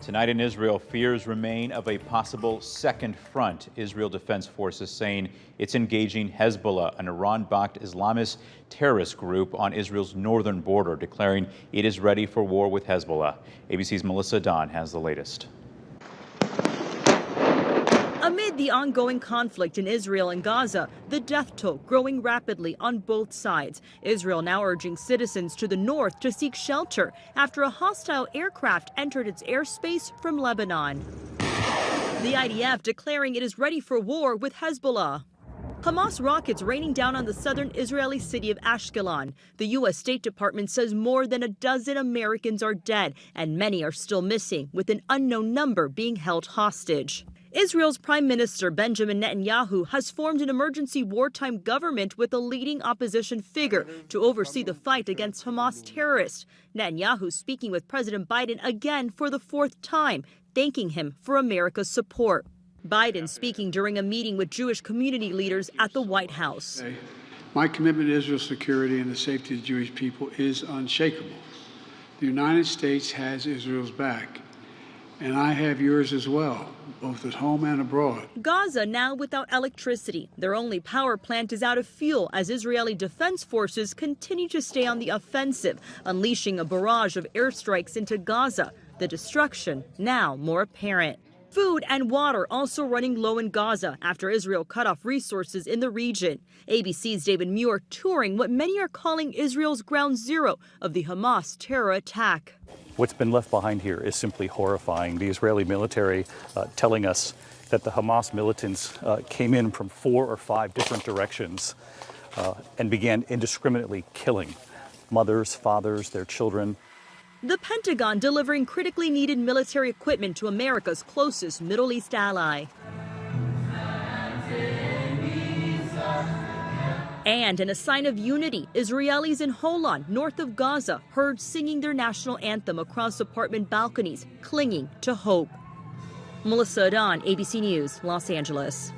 Tonight in Israel, fears remain of a possible second front. Israel Defense Forces saying it's engaging Hezbollah, an Iran-backed Islamist terrorist group on Israel's northern border, declaring it is ready for war with Hezbollah. ABC's Melissa Don has the latest. Amid the ongoing conflict in Israel and Gaza, the death toll growing rapidly on both sides. Israel now urging citizens to the north to seek shelter after a hostile aircraft entered its airspace from Lebanon. The IDF declaring it is ready for war with Hezbollah. Hamas rockets raining down on the southern Israeli city of Ashkelon. The U.S. State Department says more than a dozen Americans are dead and many are still missing, with an unknown number being held hostage. Israel's Prime Minister Benjamin Netanyahu has formed an emergency wartime government with a leading opposition figure to oversee the fight against Hamas terrorists. Netanyahu speaking with President Biden again for the fourth time, thanking him for America's support. Biden speaking during a meeting with Jewish community leaders at the White House. My commitment to Israel's security and the safety of the Jewish people is unshakable. The United States has Israel's back, and I have yours as well, both at home and abroad. Gaza now without electricity. Their only power plant is out of fuel as Israeli defense forces continue to stay on the offensive, unleashing a barrage of airstrikes into Gaza. The destruction now more apparent. Food and water also running low in Gaza after Israel cut off resources in the region. ABC's David Muir touring what many are calling Israel's ground zero of the Hamas terror attack. What's been left behind here is simply horrifying. The Israeli military telling us that the Hamas militants came in from 4 or 5 different directions and began indiscriminately killing mothers, fathers, their children. The Pentagon delivering critically needed military equipment to America's closest Middle East ally. And in a sign of unity, Israelis in Holon, north of Gaza, heard singing their national anthem across apartment balconies, clinging to hope. Melissa Don, ABC News, Los Angeles.